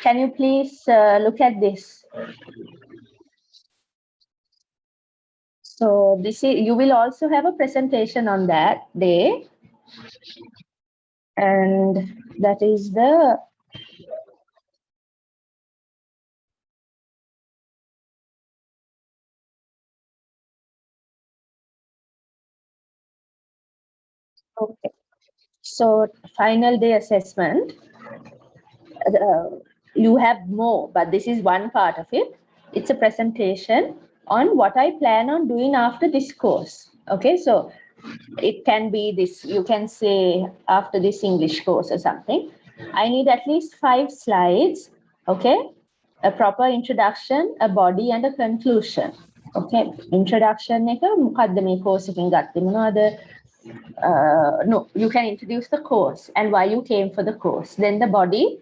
Can you please look at this? So this is, you will also have a presentation on that day. And that is the okay. So final day assessment. You have more, but this is one part of it. It's a presentation on what I plan on doing after this course. Okay, so it can be this, you can say after this English course or something. I need at least 5 slides, okay? A proper introduction, a body, and a conclusion. Okay, introduction එක මොකද්ද මේ course එකෙන් ගත්තේ මොනවද? No, you can introduce the course and why you came for the course. Then the body,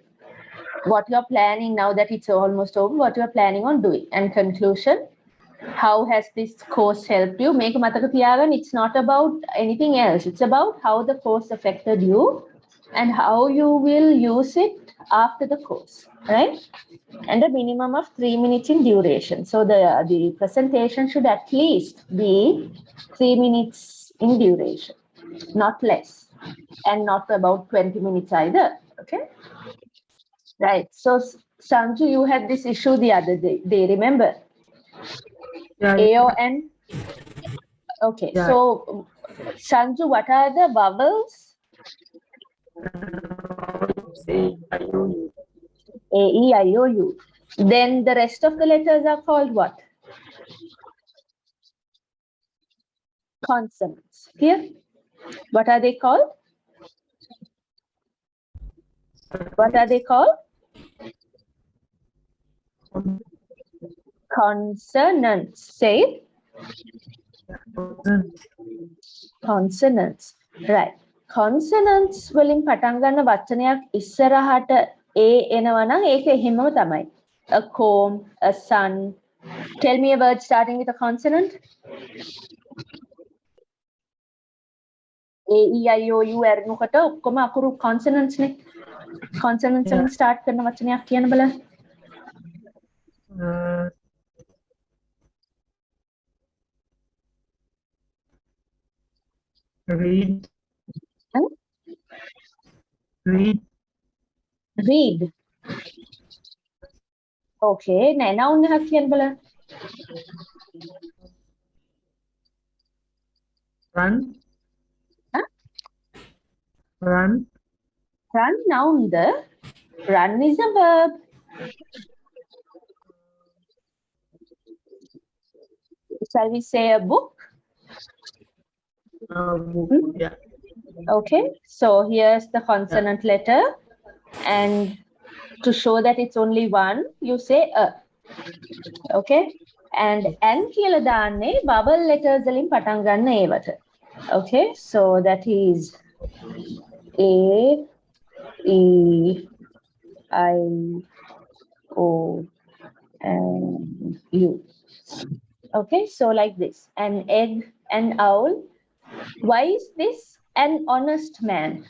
what you're planning now that it's almost over, what you're planning on doing. And conclusion, how has this course helped you? Make mataka tiyagan, it's not about anything else. It's about how the course affected you and how you will use it after the course, right? And a minimum of 3 minutes in duration. So the presentation should at least be 3 minutes in duration, not less, and not about 20 minutes either, okay? Right, so Sanju, you had this issue the other day, remember? Yeah, A or N? Okay, Yeah. so Sanju, what are the vowels? say IOU. A, E, I, O, U. Then the rest of the letters are called what? Consonants. Here, what are they called? What are they called? Consonants. Say it. Consonants. Right. Consonants වලින් පටන් ගන්න වචනයක් ඉස්සරහට A එනවා නම් ඒක එහෙමම තමයි. A comb, a sun. Tell me a word starting with a consonant. A, E, I, O, U ඇරෙනකොට ඔක්කොම අකුරු consonants නේ. Consonants වලින් start කරන වචනයක් කියන්න බලන්න. Read. Huh? Read. Read. Okay, නෑ noun එකක් කියන්න බලන්න. Run. Huh? Run. Run noun the. Run is a verb. Shall we say a book? Yeah. Okay, so here's the consonant letter, and to show that it's only one, you say a. Okay, and N කියලා දාන්නේ vowel letters වලින් පටන් ගන්න ඒවට. Okay, so that is A, E, I, O, and U. Okay, so like this. An egg, an owl. Why is this an honest man?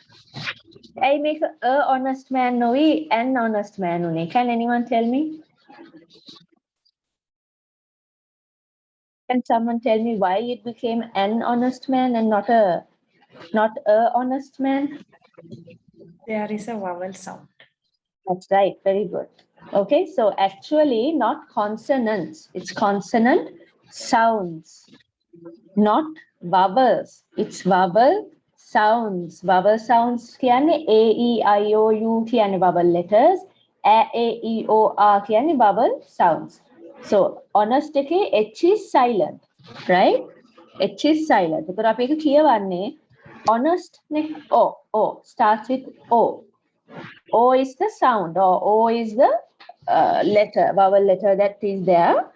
I make a honest man novi, an honest man une. Can anyone tell me? Can someone tell me why it became an honest man and not a honest man? There is a vowel sound. That's right, very good. Okay, so actually not consonants, it's consonant sounds, not vowels. It's vowel sounds. Vowel sounds කියන්නේ A, E, I, O, U කියන්නේ vowel letters. A, E, O, R කියන්නේ vowel sounds. So honest එකේ H is silent, right? H is silent. ඒතර අපි ඒක කියවන්නේ honest නේ. O starts with O. O is the sound, or O is the letter, vowel letter that is there.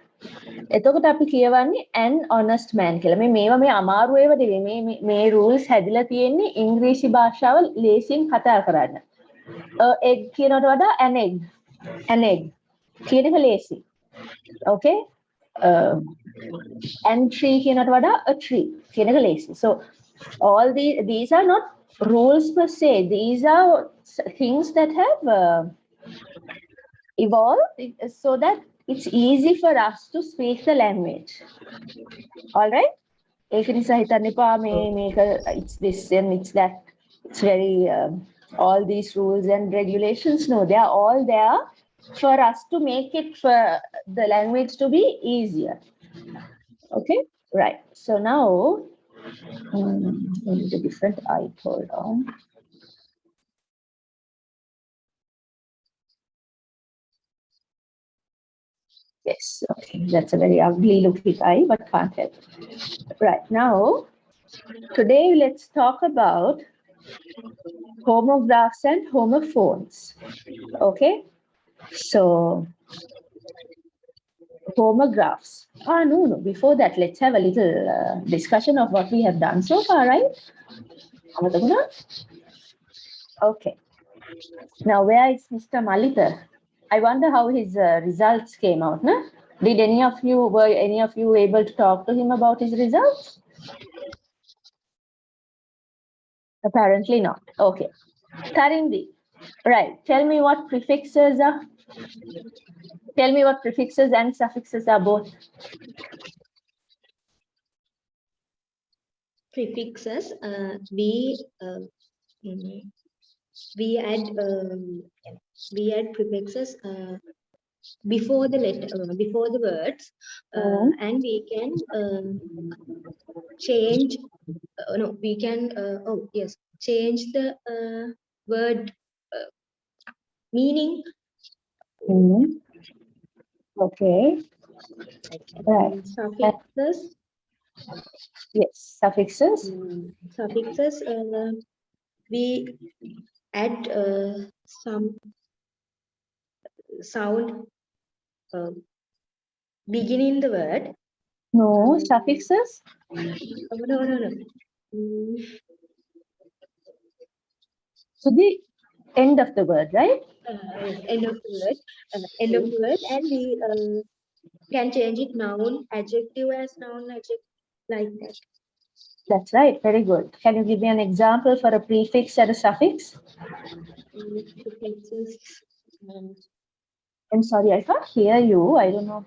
එතකොට අපි කියවන්නේ an honest man කියලා. මේවා මේ අමාරු ඒවා නෙවෙයි. මේ rules හැදිලා තියෙන්නේ ඉංග්‍රීසි භාෂාව ලේසියෙන් කතා කරන්න. egg කියනකට වඩා an egg. An egg කියන එක ලේසි. Okay? An tree කියනකට වඩා a tree කියන එක ලේසි. So all these are not rules per se. These are things that have evolved so that it's easy for us to speak the language. All right? ඒක නිසා හිතන්න එපා මේක it's this and it's that. It's very all these rules and regulations. No, they are all there for us to make it for the language to be easier. Okay, right. So now we need a different eye. Hold on. Yes, okay, that's a very ugly looking eye, but can't help. Right, now, today let's talk about homographs and homophones. Okay, so homographs. No, before that, let's have a little discussion of what we have done so far, right? Okay, now where is Mr. Malita? I wonder how his results came out, no? Were any of you able to talk to him about his results? Apparently not. Okay. Tarindi, right. Tell me what prefixes are. Tell me what prefixes and suffixes are both. Prefixes, we add prefixes before the letter, before the words, and we can change. We can. Change the word meaning. Okay. Right. Suffixes. Yes, suffixes. Suffixes. We add some sound beginning the word. No, suffixes. No. So the end of the word, right? End of the word. End of the word, and we can change it noun, adjective as noun, adjective, like that. That's right. Very good. Can you give me an example for a prefix and a suffix? I'm sorry, I can't hear you. I don't know.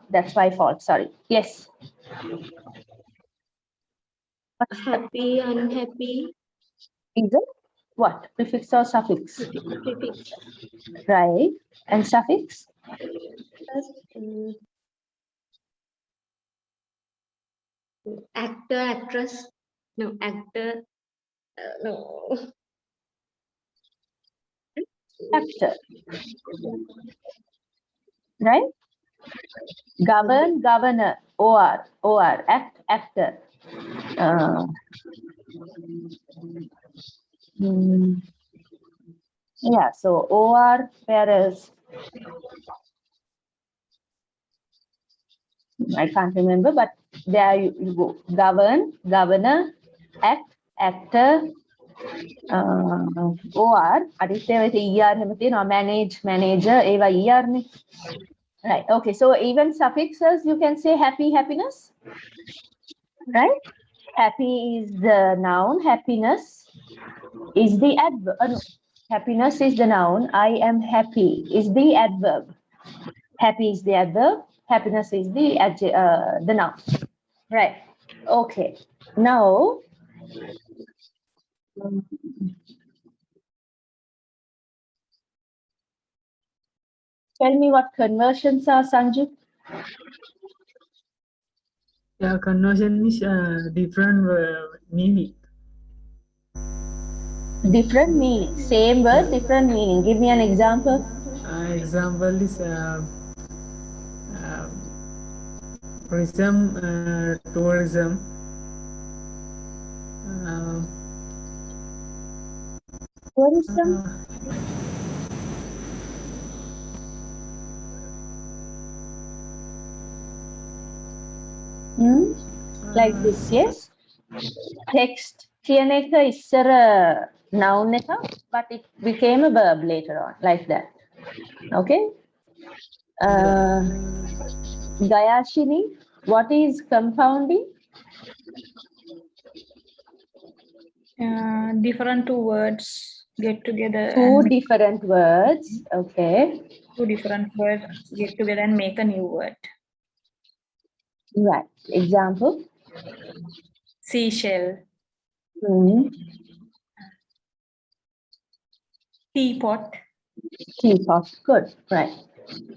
That's my fault. Sorry. Yes. Happy, unhappy. Either what? Prefix or suffix? Prefix. Right. And suffix? Actor, actress. No, actor. No. Actor. Right? Govern, governor. Or. Act, actor. Yeah, so or, whereas I can't remember, but there you go. Govern, governor, act, actor, or aditya with ER manage, manager, eva ER ne. Right. Okay. So even suffixes you can say happy, happiness. Right? Happy is the noun, happiness is the adverb. Happiness is the noun. I am happy is the adverb. Happy is the adverb. Happiness is the noun. Right. Okay. Now, tell me what conversions are, Sanju. Yeah, conversion is different meaning. Different meaning. Same word, different meaning. Give me an example. Example is prism, tourism. Tourism. Like this, yes. Text කියන එක ඉස්සර noun එක, but it became a verb later on, like that. Okay. Gayashini, what is compounding? Different two words get together. Two different words. Okay. Two different words get together and make a new word. Right. Example. Seashell, Hmm. teapot, Teapot. Good. Right.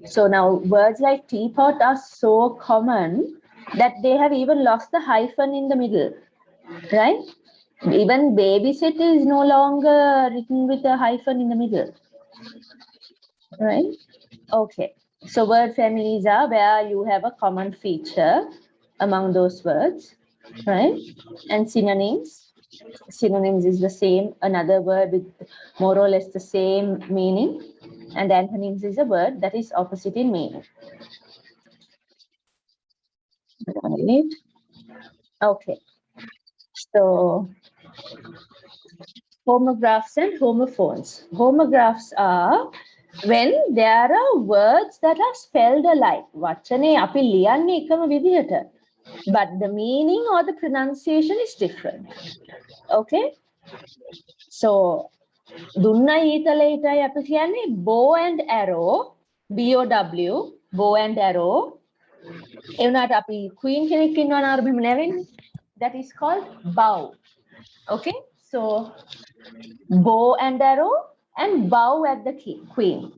So now words like teapot are so common that they have even lost the hyphen in the middle. Right? Even babysitter is no longer written with a hyphen in the middle. Right? Okay. So word families are where you have a common feature among those words, right? And synonyms. Synonyms is the same, another word with more or less the same meaning. And antonyms is a word that is opposite in meaning. Right. Okay. So homographs and homophones. Homographs are when there are words that are spelled alike. වචනේ අපි ලියන්නේ එකම විදිහට. But the meaning or the pronunciation is different. Okay? So දුන්නයි ඊතලෙටයි අපි කියන්නේ bow and arrow, BOW, bow and arrow. ඒ වුණාට අපි queen කෙනෙක් ඉන්නවා නාර මෙහෙම නැවෙන්නේ. That is called bow. Okay? So bow and arrow and bow at the queen.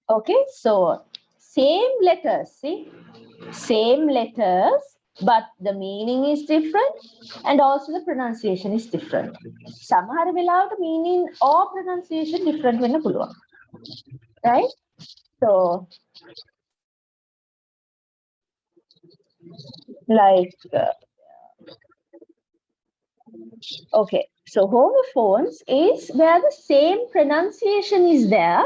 Okay, so same letters, see, same letters, but the meaning is different and also the pronunciation is different. සමහර වෙලාවට meaning or pronunciation different වෙන්න පුළුවන්. Right? So like okay, so homophones is where the same pronunciation is there,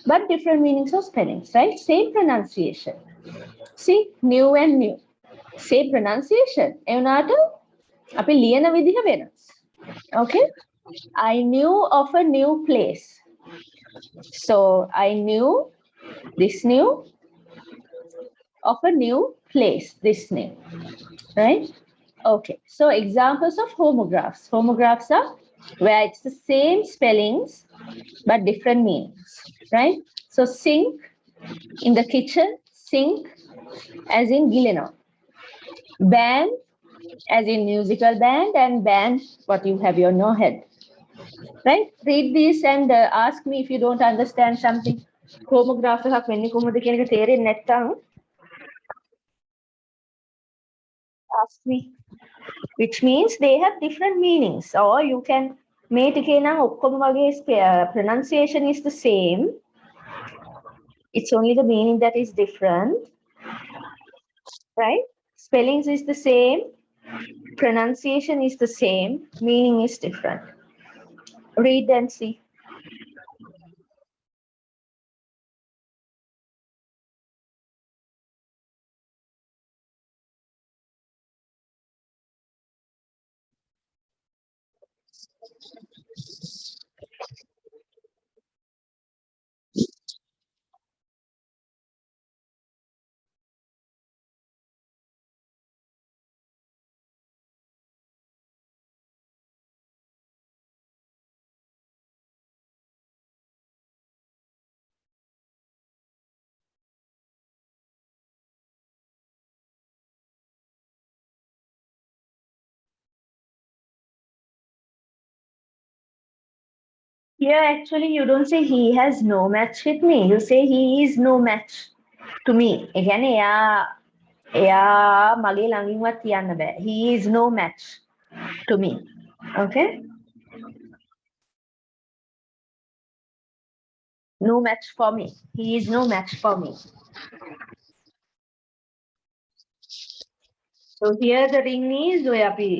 but different meanings or spellings, right? Same pronunciation. See, new and new. Same pronunciation. ඒ වුණාට අපි ලියන විදිහ වෙනස්. Okay? I knew of a new place. So I knew this new of a new place, this name. Right? Okay, so examples of homographs. Homographs are where it's the same spellings but different meanings, right? So sink in the kitchen, sink as in Gileno. Band as in musical band, and band what you have your no head. Right? Read this and ask me if you don't understand something. Homograph එකක් වෙන්නේ කොහොමද කියන එක තේරෙන්නේ නැත්නම් ask me. Which means they have different meanings, or you can make එකේ නම් ඔක්කොම වගේ pronunciation is the same. It's only the meaning that is different. Right? Spellings is the same, pronunciation is the same, meaning is different. Read and see. Here, actually, you don't say he has no match with me. You say he is no match to me. ඒ කියන්නේ එයා මගේ ළඟින්වත් තියන්න බෑ. He is no match to me. Okay? No match for me. He is no match for me. So here the ring is ඔය අපි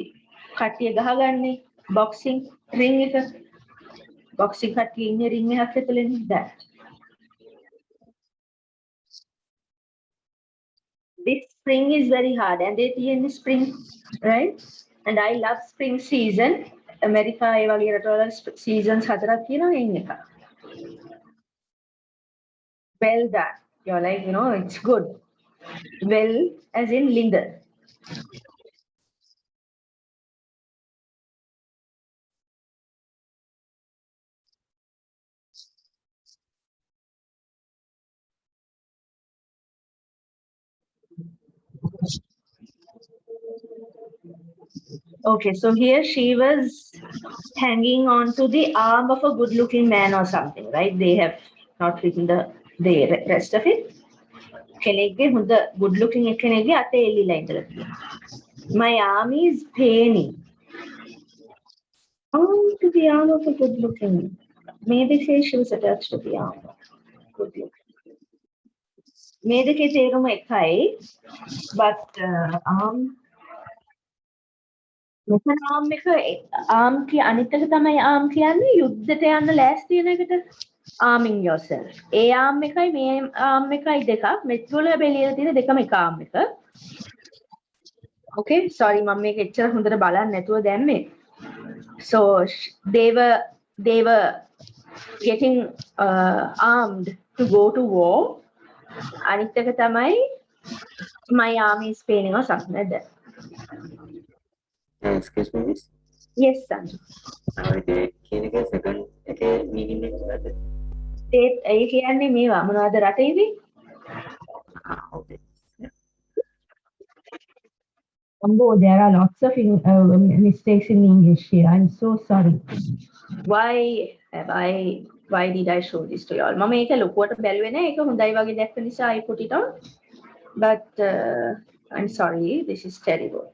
කට්ටිය ගහගන්නේ boxing ring එක. Boxing කට්ටිය ඉන්නේ ring එකක් ඇතුලේනේ that. This spring is very hard and they in the spring, right? And I love spring season. America ඒ වගේ රටවල seasons හතරක් තියෙනවා ඉන්න එක. Well done. You're like, it's good. Well, as in linger. Okay, so here she was hanging on to the arm of a good-looking man or something, right? They have not written the rest of it. කෙනෙක්ගේ හොඳ good-looking කෙනෙක්ගේ අතේ එල්ලිලා ඉඳලා තියෙනවා. My arm is paining. On to the arm of a good-looking. Maybe say she was attached to the arm. Good-looking. මේ දෙකේ තේරුම එකයි, but arm මෙතන arm කිය අනිත් එක තමයි arm කියන්නේ යුද්ධයට යන්න ලෑස්ති වෙන එකට arming yourself. ඒ arm එකයි මේ arm එකයි දෙකක් මෙත්වල බෙලියලා තියෙන දෙකම එක arm එක. Okay, sorry මම මේක එච්චර හොඳට බලන්න නැතුව දැම්මේ. So they were getting armed to go to war. අනිත් එක තමයි my arm is paining or something like that. Excuse me, miss. Yes, Sanju. කියන එක second එකේ meaning එක මොකද? ඒ කියන්නේ මේවා මොනවද රටේදී? Okay. There are lots of mistakes in English here. I'm so sorry. Why did I show this to you all? මම ඒක ලොකුවට බැලුවේ නෑ. ඒක හොඳයි වගේ දැක්ක නිසා I put it on. But I'm sorry. This is terrible.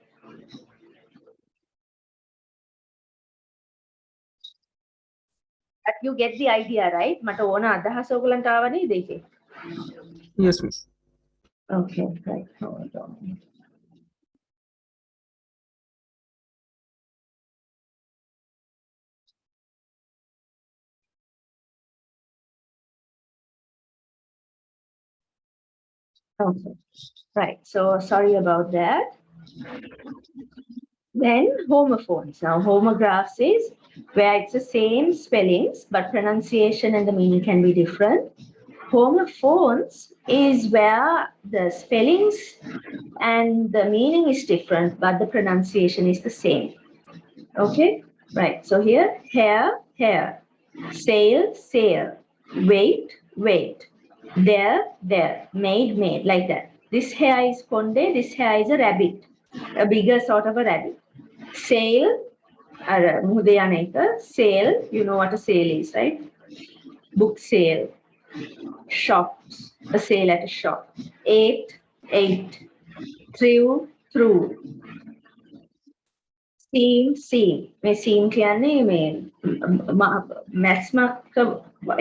But you get the idea, right? මට ඕන අදහස ඔයගලන්ට ආව නේද ඒකේ? Yes, miss. Okay, right. Hold on. Okay, right. So sorry about that. Then homophones. Now homographs is where it's the same spellings, but pronunciation and the meaning can be different. Homophones is where the spellings and the meaning is different, but the pronunciation is the same. Okay, right. So here, hair, hair, sail, sail, wait, wait, there, made, like that. This hair is konde, this hair is a rabbit, a bigger sort of a rabbit. Sail, sail, you know what a sail is, right? Book sale, shops, a sale at a shop. Ate, through, seam. මේ seam කියන්නේ මේ මැස්මක්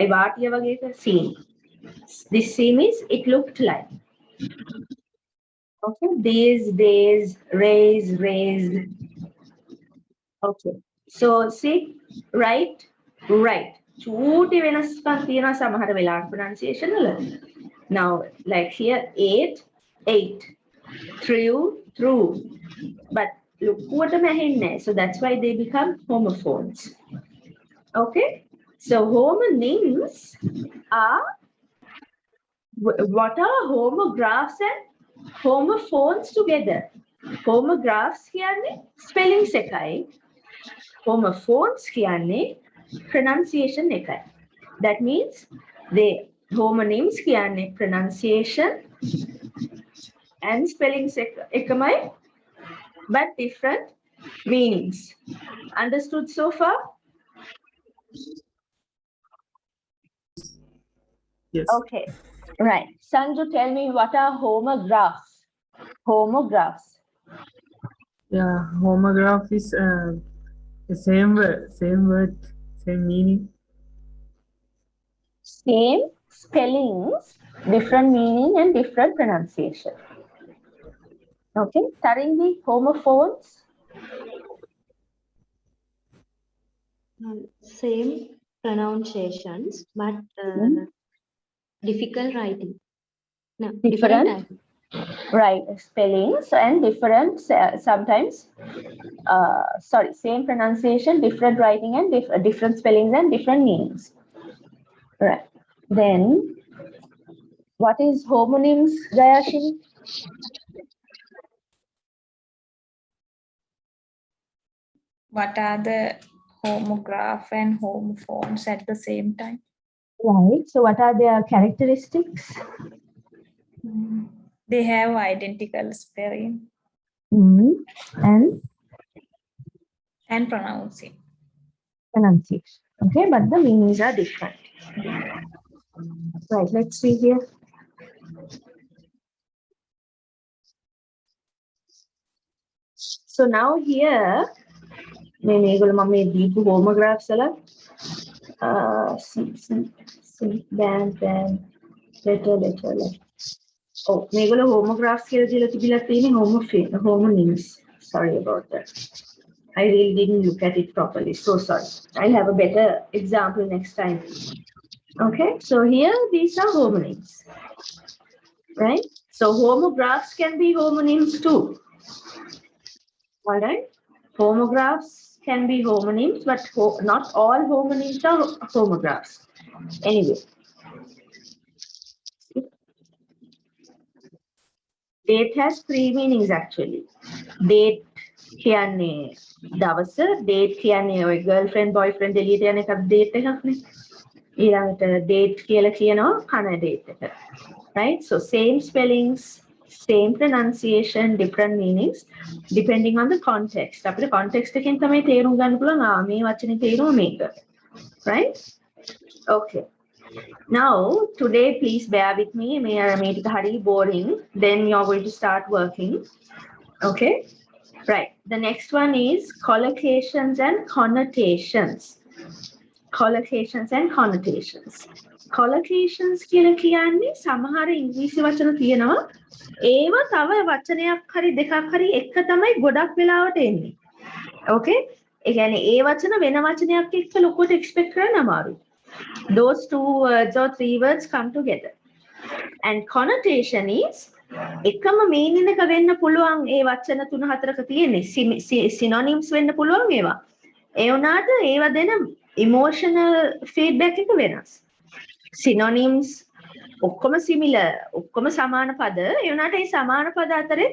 වාටිය වගේ එක seam. This seam is it looked like. Okay, these days, raised. Okay, so see, right. චූටි වෙනස්කම් තියෙනවා සමහර වෙලාවට pronunciation වල. Now like here ate, through, but ලොකුවටම ඇහෙන්නේ. So that's why they become homophones. Okay, so homonyms are what are homographs and homophones together. Homographs කියන්නේ spellings එකයි. Homophones කියන්නේ pronunciation එකයි. That means the homonyms කියන්නේ pronunciation and spellings එකමයි, but different meanings. Understood so far? Yes. Okay, right. Sanju, tell me what are homographs? Homographs. Yeah, homograph is the same word, same meaning. Same spellings, different meaning and different pronunciation. Okay, Taringi, homophones. Same pronunciations, but difficult writing. No, Different? writing. Right, spellings and different, sometimes, same pronunciation, different writing and different spellings and different meanings. Right. Then, what is homonyms, Gayashini? What are the homograph and homophones at the same time? Right. So, what are their characteristics? They have identical spelling. And pronouncing. pronunciation. Okay, but the meanings are different. Right, let's see here. So now here, maybe deep homographs band, letter. Oh, maybe homographs here homonyms. Sorry about that. I really didn't look at it properly. So sorry. I'll have a better example next time. Okay, so here these are homonyms, right? So homographs can be homonyms too. All right, homographs can be homonyms, but not all homonyms are homographs. Anyway, date has three meanings actually. Date කියන්නේ දවස, date කියන්නේ ඔය girlfriend boyfriend එළියට යන එකක් date එකක්නේ. ඊළඟට date කියලා කියනවා කන date එක. Right? So same spellings, same pronunciation, different meanings depending on the context. අපිට context එකෙන් තමයි තේරුම් ගන්න පුළුවන් මේ වචනේ තේරුම මේක. Right? Okay. Now, today, please bear with me. May make it very boring. Then you're going to start working. Okay? Right. The next one is collocations and connotations. Collocations and connotations. Collocations කියලා කියන්නේ සමහර ඉංග්‍රීසි වචන තියෙනවා. ඒවා තව වචනයක් හරි දෙකක් හරි එක තමයි ගොඩක් වෙලාවට එන්නේ. Okay? ඒ කියන්නේ ඒ වචන වෙන වචනයක් එක්ක ලොකුට expect කරන්න අමාරුයි. Those two words or three words come together. And connotation is එකම meaning එක වෙන්න පුළුවන් ඒ වචන තුන හතරක තියෙන්නේ synonyms වෙන්න පුළුවන් ඒවා. ඒ වුණාට ඒවා දෙන emotional feedback එක වෙනස්. Synonyms ඔක්කොම similar, ඔක්කොම සමාන පද. ඒ වුණාට ඒ සමාන පද අතරේ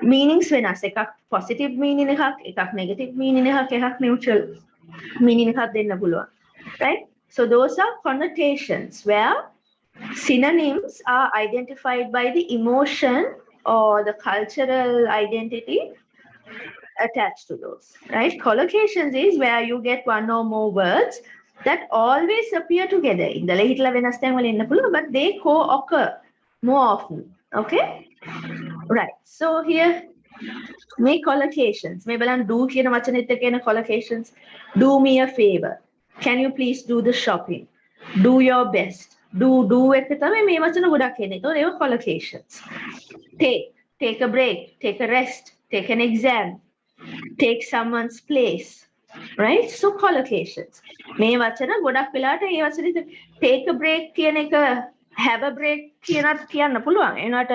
meanings වෙනස්. එකක් positive meaning එකක් negative meaning එකක් neutral meaning එකක් දෙන්න පුළුවන්. Right? So those are connotations where synonyms are identified by the emotion or the cultural identity attached to those, right? Collocations is where you get one or more words that always appear together. In the hitla වෙනස් තැන් වල ඉන්න පුළුවන්, but they co-occur more often. Okay? Right. So here make collocations. මේ බලන්න do කියන වචනේත් එක්ක එන collocations. Do me a favor. Can you please do the shopping? Do your best. Do එක තමයි මේ වචන ගොඩක් එන්නේ. ඒතකොට ඒවා collocations. Take a break, take a rest, take an exam, take someone's place. Right? So collocations. මේ වචන ගොඩක් වෙලාවට ඒ වචනේ take a break කියන එක have a break කියනත් කියන්න පුළුවන්. එනකට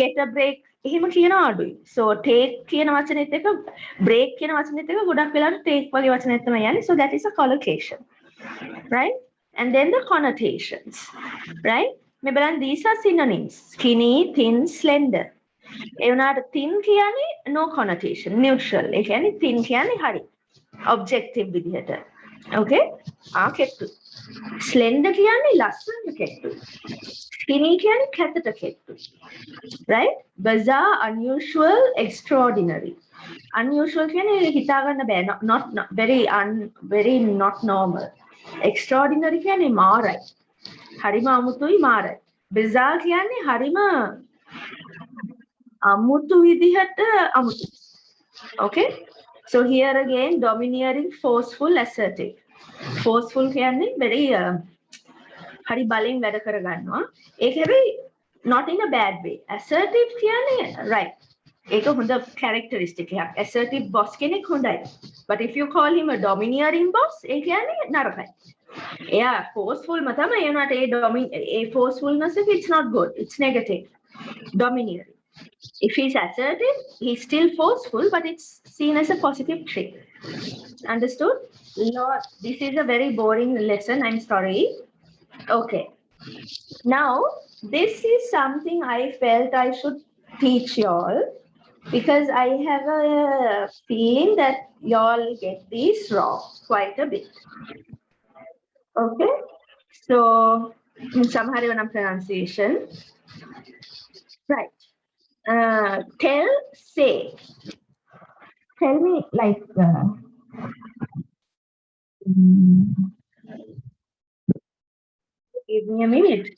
get a break එහෙම කියන අඩුයි. So take කියන වචනේත් එක break කියන වචනේත් එක ගොඩක් වෙලාවට take වගේ වචනයක් තමයි යන්නේ. So that is a collocation. Right? And then the connotations. Right? මේ බලන්න these are synonyms. Skinny, thin, slender. ඒ වුණාට thin කියන්නේ no connotation, neutral. ඒ කියන්නේ thin කියන්නේ හරි. Objective විදිහට. Okay? කෙට්ටු. Slender කියන්නේ ලස්සන කෙට්ටු. Skinny කියන්නේ කැතට කෙට්ටු. Right? Bizarre, unusual, extraordinary. Unusual කියන්නේ හිතා ගන්න බෑ. Not very not normal. Extraordinary කියන්නේ මාරයි. හරිම අමුතුයි මාරයි. Bizarre කියන්නේ හරිම අමුතු විදිහට අමුතු. Okay? So here again domineering, forceful, assertive. Forceful කියන්නේ very හරි බලෙන් වැඩ කර ගන්නවා. ඒක හැබැයි not in a bad way. Assertive කියන්නේ right. ඒක හොඳ characteristic එකක්. Assertive boss කෙනෙක් හොඳයි. But if you call him a domineering boss, ඒ කියන්නේ නරකයි. එයා forceful ම තමයි. ඒ වුණාට ඒ forcefulness එක it's not good. It's negative. Domineering. If he's assertive, he's still forceful, but it's seen as a positive trait. Understood? Lord, this is a very boring lesson. I'm sorry. Okay. Now, this is something I felt I should teach y'all because I have a feeling that y'all get these wrong quite a bit. Okay. So, some pronunciation. Right. Tell, say. Tell me like. Give me a minute.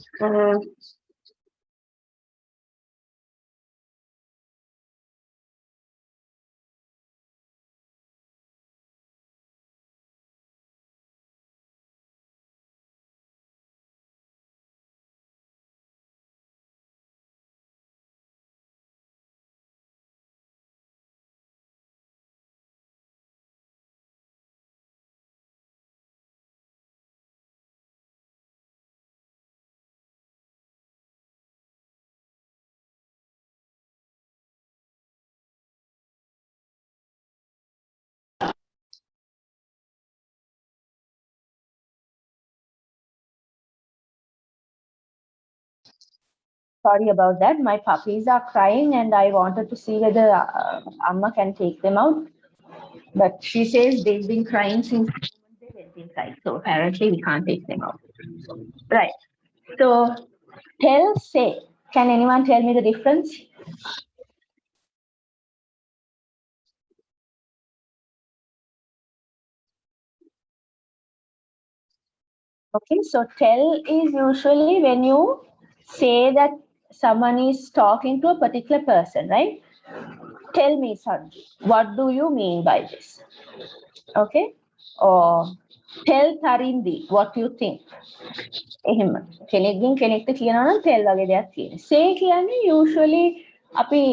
Sorry about that. My puppies are crying and I wanted to see whether Amma can take them out. But she says they've been crying since they went inside. So apparently we can't take them out. Right. So tell, say. Can anyone tell me the difference? Okay, so tell is usually when you say that someone is talking to a particular person, right? Tell me, Sanju, what do you mean by this? Okay, or tell Tarindi what you think. එහෙම කෙනෙක්ගෙන් කෙනෙක්ට කියනවා නම් tell වගේ දෙයක් තියෙනවා. Say කියන්නේ usually අපි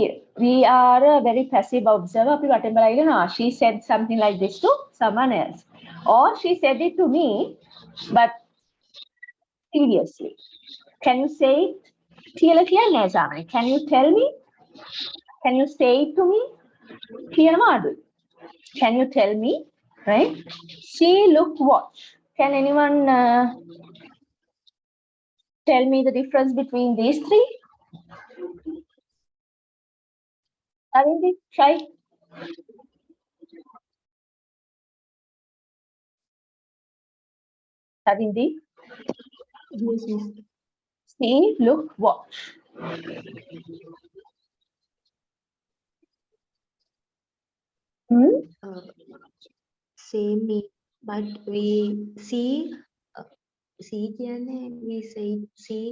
we are a very passive observer. අපි වටෙන් බලලා ඉන්නවා. She said something like this to someone else. Or she said it to me, but seriously. Can you say it? කියලා කියන්නේ නෑ සාමාන්‍යයෙන්. Can you tell me? Can you say it to me? කියනවා අඩුයි. Can you tell me? Right? See, look, watch. Can anyone tell me the difference between these three? Arindi, try. Arindi, Yes, yes. see, look, watch. Hmm? Same me, but we see කියන්නේ we say see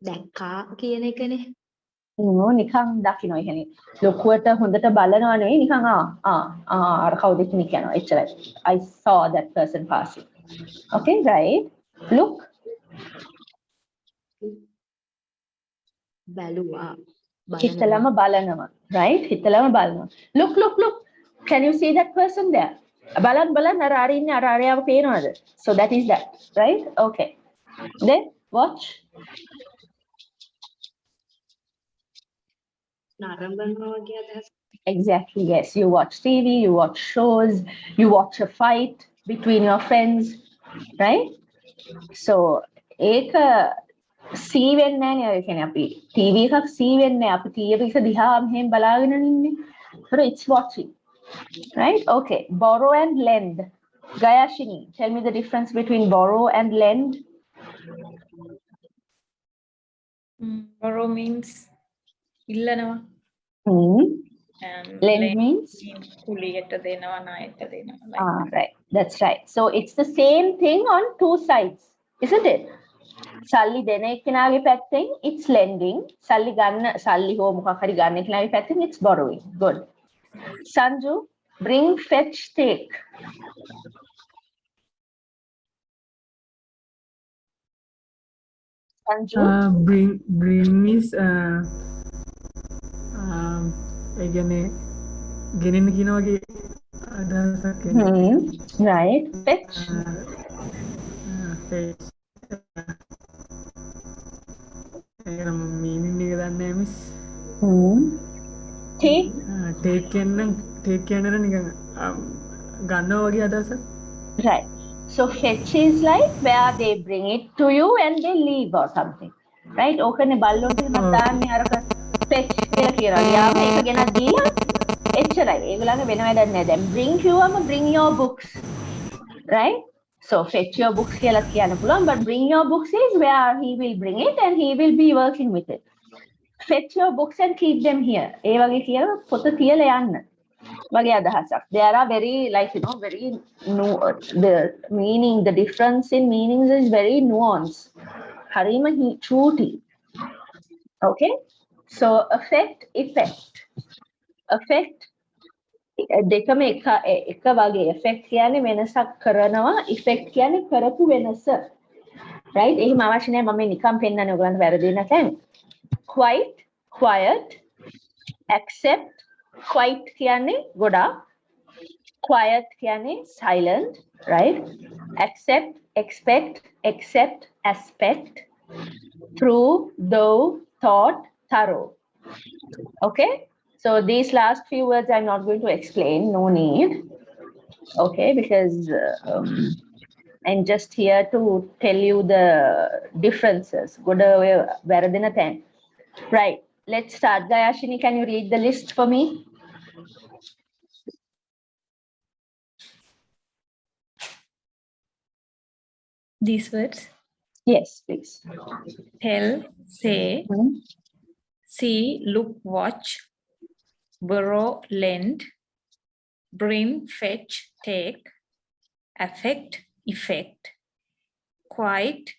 දැක්කා කියන එකනේ. නිකන් දකින්න ඒ කියන්නේ ලොකුවට හොඳට බලනවා නෙවෙයි නිකන් අර කවුද කෙනෙක් කියනවා එච්චරයි. I saw that person passing. Okay, right. Look. බැලුවා. හිතලම බලනවා. Right? හිතලම බලනවා. Look, look, look. Can you see that person there? බලන්න අර ඉන්නේ අර ආරයාව පේනවද? So that is that. Right? Okay. Then watch. නරඹනවා වගේ අදහස. Exactly, yes. You watch TV, you watch shows, you watch a fight between your friends, right? So, ඒක see වෙන්නේ නැහැ නේ. ඒ කියන්නේ අපි TV එකක් see වෙන්නේ නැහැ. අපි TV එක දිහා මෙහෙම බලාගෙන ඉන්නේ. So it's watching. Right? Okay. Borrow and lend. Gayashini, tell me the difference between borrow and lend. Borrow means ඉල්ලනවා. And Lend means? කුලියට දෙනවා ණයට දෙනවා. Right. That's right. So it's the same thing on two sides, isn't it? සල්ලි දෙන එක්කෙනාගේ පැත්තෙන් it's lending. සල්ලි ගන්න සල්ලි හෝ මොකක් හරි ගන්න එක්කෙනාගේ පැත්තෙන් it's borrowing. Good. Sanju, bring, fetch, take. Sanju, bring is ඒ කියන්නේ ගෙනෙන්න කියන වගේ අදහසක් එන්නේ. right. Fetch. fetch ඒකම meaning එක දන්නේ නැහැ miss. Take. take කියන්නේ නිකන් ගන්නවා වගේ අදහසක්. Right. So fetch is like where they bring it to you and they leave or something. Right? ඕකනේ බල්ලොන්ට මතාන්නේ අරක fetch කියලා කියනවා. යාම ඒක ගෙනත් දීලා එච්චරයි. ඒගොල්ලන්ගේ වෙන වැඩක් නැහැ. දැන් bring කියවම bring your books. Right? So fetch your books කියලා කියන්න පුළුවන්, but bring your books is where he will bring it and he will be working with it. fetch your books and keep them here. ඒ වගේ කියලා පොත තියලා යන්න. වගේ අදහසක්. There are very like very the meaning, the difference in meanings is very nuanced. හරිම චූටි. Okay? So affect, effect. Affect දෙකම එක වගේ. effect කියන්නේ වෙනසක් කරනවා, effect කියන්නේ කරපු වෙනස. Right? එහෙම අවශ්‍ය නැහැ මම නිකම් පෙන්නන්නේ ඔයගලන්ට වැරදි නැතනම්. Quite, quiet, accept, quite කියන්නේ ගොඩාක්, quiet කියන්නේ silent, right? Accept, expect, accept, aspect, through, though, thought, thorough. Okay? So these last few words I'm not going to explain, no need. Okay, because I'm just here to tell you the differences. Good වැරදෙන තැන්. Right, let's start. Gayashini, can you read the list for me? These words: Yes, please. tell, say, Hmm. see, look, watch, borrow, lend, bring, fetch, take, affect, effect, quiet,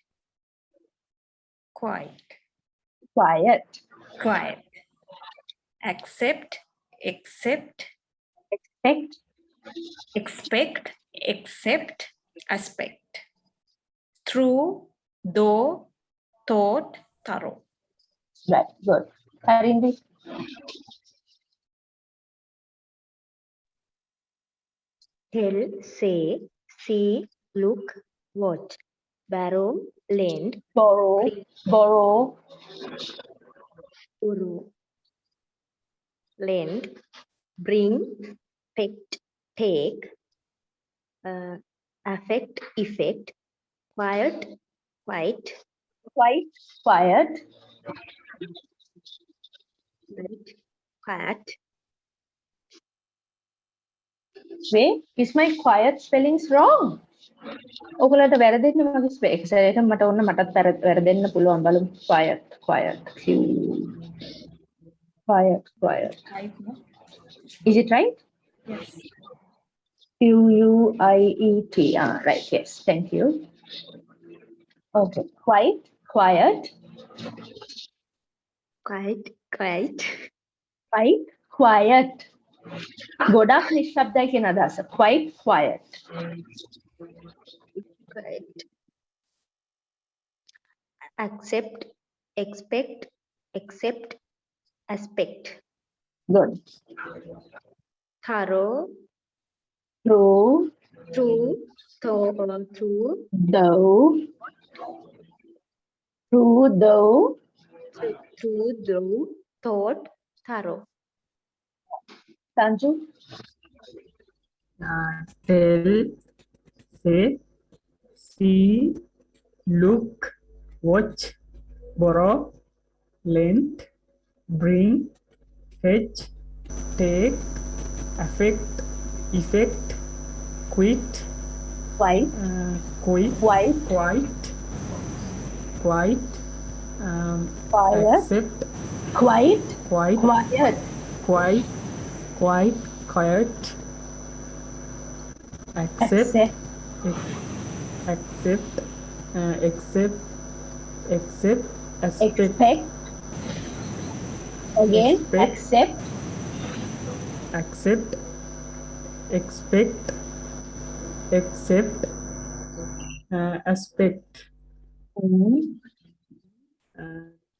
Quiet. quiet, accept, accept, Expect, expect, accept, aspect, through, though, thought, thorough. right, good. Karindi. Tell, say, see, look, watch, borrow, lend, Borrow, borrow, borrow, lend, bring, fetch, take, affect, effect, quiet, quiet, quite, quiet, right, quiet. wait, is my quiet spellings wrong? ඔයගලට වැරදෙන්න මගේ spec සරේට මට ඕන මටත් වැරදෙන්න පුළුවන් බලමු. Quiet, quiet, quiet, quiet. Right, no? Is it right? Yes. Quiet. Ah, right. Yes. Thank you. Okay. Quiet, quiet, Quiet, quiet, quite, quiet. ගොඩක් නිශ්ශබ්දයි කියන අදහස. Quite, quiet. quiet. Accept, expect, accept, aspect. Good. Thorough, Through, through, though, though, thought, thorough. Sanju. tell, say, see, look, watch, borrow, lend, bring, fetch, take, affect, effect, quit, Quite, quit, quite, quite, quiet, quiet, accept, quite, quite, quiet, quiet, quiet, quiet, accept, accept, accept, accept, aspect, expect, again, Expect. accept, accept, expect, accept, aspect,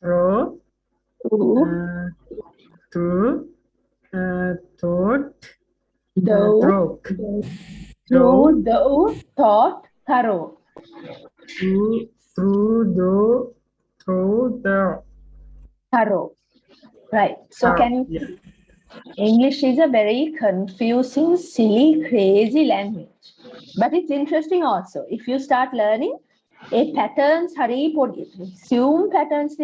throw, through, thought, though, throat, through, though, thought, thorough. through the Thorough. Right. So thorough, can you? yeah. English is a very confusing, silly, crazy language. But it's interesting also. If you start learning, patterns, hari podi, assume patterns,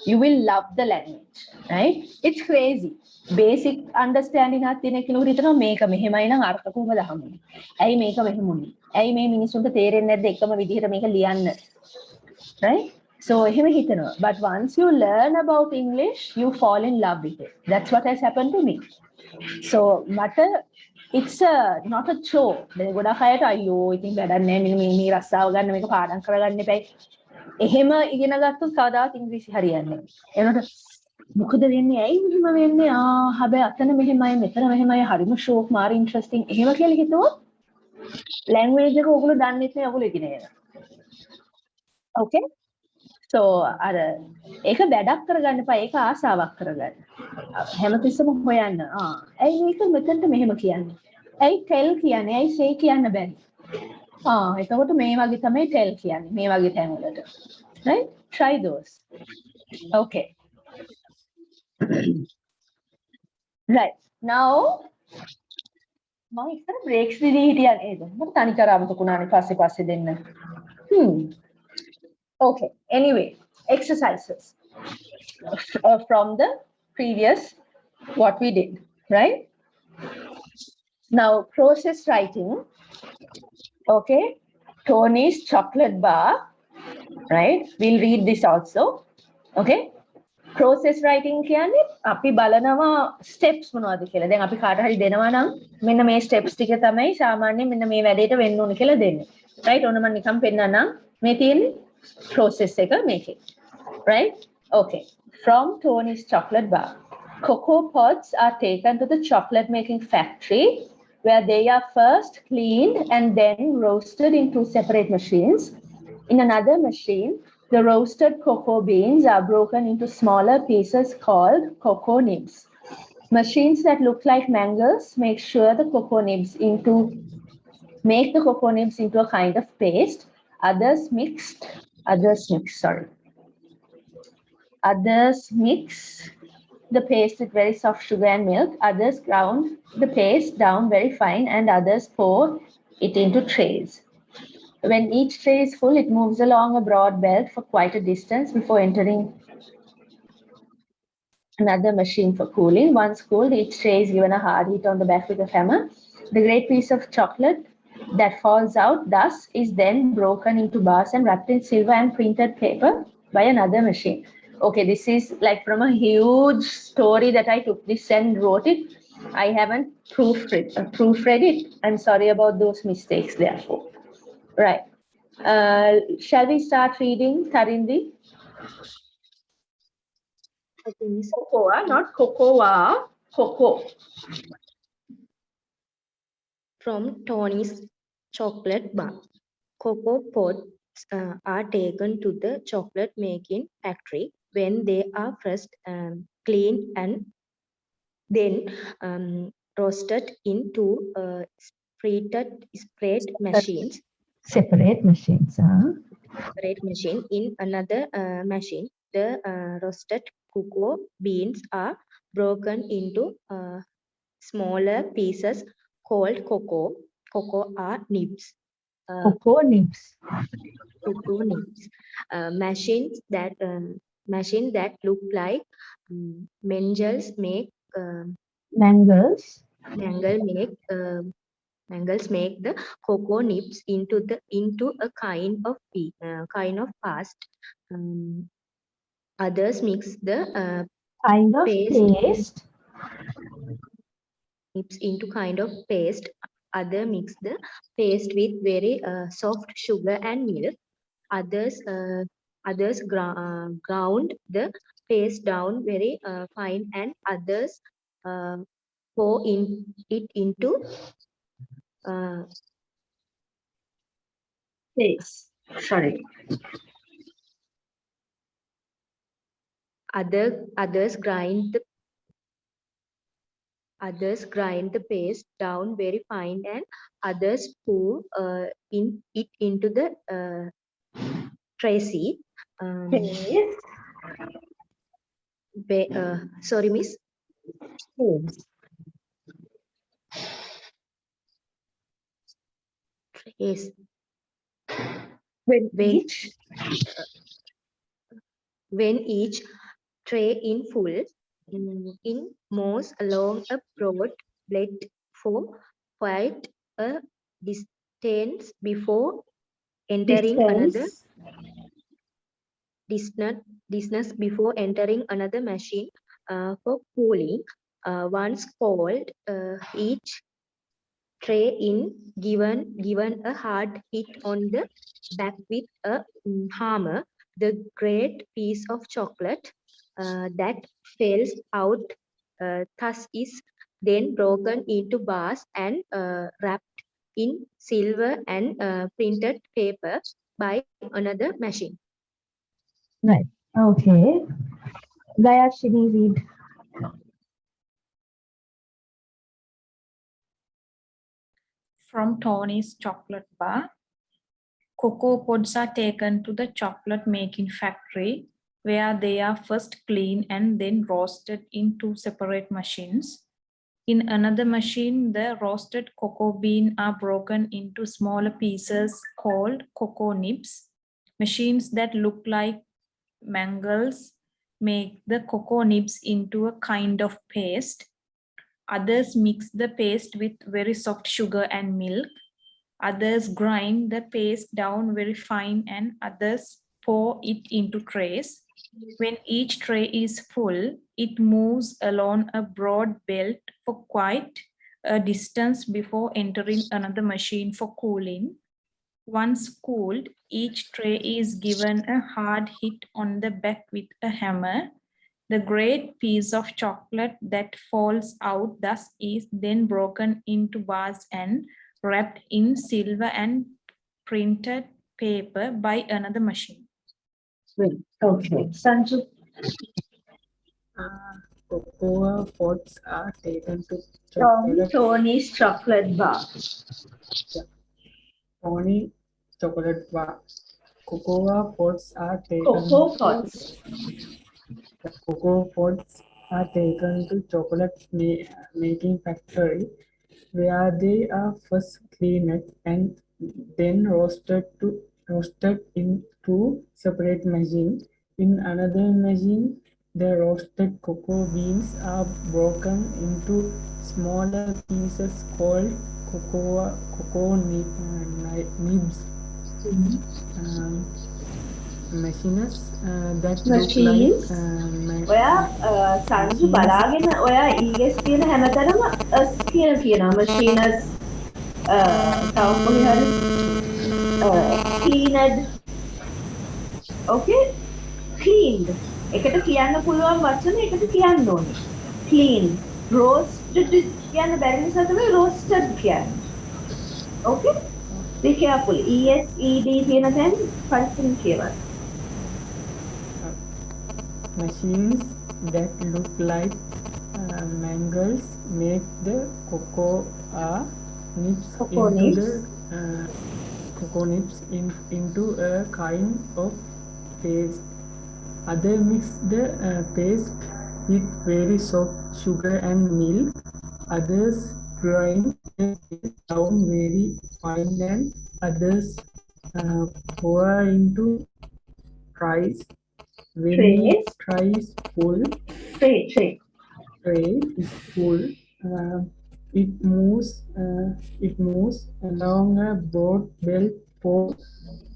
you will love the language. Right? It's crazy. Basic understanding hathine kinugur hitana meka mehemai nan artha kohomada hamunne. Ai meka mehemunne. Ai me මිනිසුන්ට තේරෙන්නේ නැද්ද එකම විදිහට මේක ලියන්න. Right? So එහෙම හිතනවා. But once you learn about English, you fall in love with it. That's what has happened to me. So මට it's not a chore. දැන් ගොඩක් අයට අයියෝ ඉතින් වැඩක් නැහැ මේ රස්සාව ගන්න මේක පාඩම් කරගන්න එපයි. එහෙම ඉගෙන ගත්තොත් කවදාවත් ඉංග්‍රීසි හරියන්නේ නැහැ. ඒනට මොකද වෙන්නේ? ඇයි මෙහෙම වෙන්නේ? හැබැයි අතන මෙහෙමයි මෙතන මෙහෙමයි හරිම ෂෝක් මාර ඉන්ටරෙස්ටිං. එහෙම කියලා හිතුවොත් ලැන්ග්වේජ් එක ඕගොල්ලෝ දන්නෙත් නෑ ඕගොල්ලෝ ඉගෙන ගන්න. Okay? So අර ඒක වැඩක් කරගන්න එපා. ඒක ආසාවක් කරගන්න. හැමතිස්සෙම හොයන්න. ඇයි මේක මෙතනට මෙහෙම කියන්නේ? ඇයි tell කියන්නේ? ඇයි say කියන්න බැරි? එතකොට මේ වගේ තමයි tell කියන්නේ. මේ වගේ තැන්වලට. Right? Try those. Okay. Right. Now මම ඉස්සර breaks දීලා හිටියා නේද? මට තනි කර අමතකුණානේ පස්සේ දෙන්න. Okay. Anyway, exercises from the previous what we did, right? Now process writing. Okay. Tony's chocolate bar, right? We'll read this also. Okay. Process writing කියන්නේ අපි බලනවා steps මොනවද කියලා. දැන් අපි කාට හරි දෙනවා නම් මෙන්න මේ steps ටික තමයි සාමාන්‍යයෙන් මෙන්න මේ වැඩේට වෙන්න ඕන කියලා දෙන්නේ. right? ඕන මම නිකන් පෙන්නන්නම්. මේ තියෙන්නේ process එක මේකේ. right? Okay. From Tony's chocolate bar. Cocoa pods are taken to the chocolate making factory where they are first cleaned and then roasted in two separate machines. In another machine, the roasted cocoa beans are broken into smaller pieces called cocoa nibs. Machines that look like mangles make the cocoa nibs into a kind of paste. Others mix the paste with very soft sugar and milk. Others ground the paste down very fine and others pour it into trays. When each tray is full, it moves along a broad belt for quite a distance before entering another machine for cooling. Once cooled, each tray is given a hard hit on the back with a hammer. The great piece of chocolate that falls out thus is then broken into bars and wrapped in silver and printed paper by another machine. Okay, this is like from a huge story that I took this and wrote it. I haven't proofread it. I'm sorry about those mistakes, therefore. Right. Shall we start reading, Tarindi? Okay, Miss. Cocoa, not cocoa. Cocoa. From Tony's chocolate bar. Cocoa pods are taken to the chocolate making factory when they are first cleaned and then roasted in two separate machines. Separate machines, Separate machine. In another machine, the roasted cocoa beans are broken into smaller pieces called cocoa. Cocoa are nibs. Cocoa nibs. Cocoa nibs. Machines that look like mangles make the cocoa nibs into a kind of past. Others mix the Kind of paste. Nibs into kind of paste. Other mix the paste with very soft sugar and milk. Others ground the paste down very fine, and others pour it into Paste. Sorry. Others grind the paste down very fine, and others pour it into the tracy. Sorry, Miss. Yes. When each tray in full, moves along a broad platform quite a distance before entering another distance before entering another machine for cooling. Once cold, each tray in given a hard hit on the back with a hammer. The great piece of chocolate that falls out thus is then broken into bars and wrapped in silver and printed paper by another machine. Right. Okay. Gayashini, read. From Tony's chocolate bar, cocoa pods are taken to the chocolate making factory where they are first cleaned and then roasted in two separate machines. In another machine, the roasted cocoa beans are broken into smaller pieces called cocoa nibs. Machines that look like mangles make the cocoa nibs into a kind of paste. Others mix the paste with very soft sugar and milk. Others grind the paste down very fine and others pour it into trays. When each tray is full, it moves along a broad belt for quite a distance before entering another machine for cooling. Once cooled, each tray is given a hard hit on the back with a hammer. The great piece of chocolate that falls out thus is then broken into bars and wrapped in silver and printed paper by another machine. Okay. Sanju. Cocoa pods are taken to From chocolate. Tony's chocolate bar. Tony chocolate bar. Cocoa pods are taken. Cocoa pods. The cocoa pods are taken to chocolate making factory where they are first cleaned and then roasted in two separate machines. In another machine, the roasted cocoa beans are broken into smaller pieces called cocoa nibs. Machines that Machines. look like ඔයා සංජු බලාගෙන ඔයා ES කියන හැමතැනම us කියලා කියනවා machines තව කොහේ හරි cleaned okay cleaned එකට කියන්න පුළුවන් වචන එකට කියන්න ඕනේ clean roasted කියන්න බැරි නිසා තමයි roasted කියන්නේ okay be careful ES ED කියන තැන පස්සෙන් කියවන්න machines that look like mangles make the cocoa nibs into a kind of paste. Others mix the paste with very soft sugar and milk. Others grind the paste down very fine and others pour into trays. When the tray is full, it moves along a broad belt for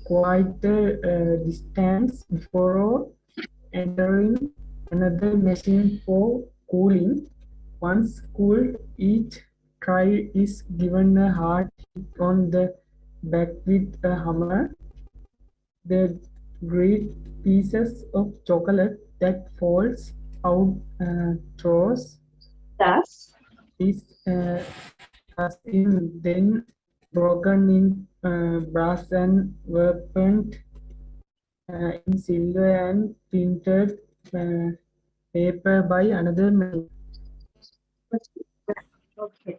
quite a distance before entering another machine for cooling. Once cooled, each tray is given a hard hit on the back with a hammer. The great pieces of chocolate that falls out thus is then broken in brass and warped in silver and printed paper by another man. Okay.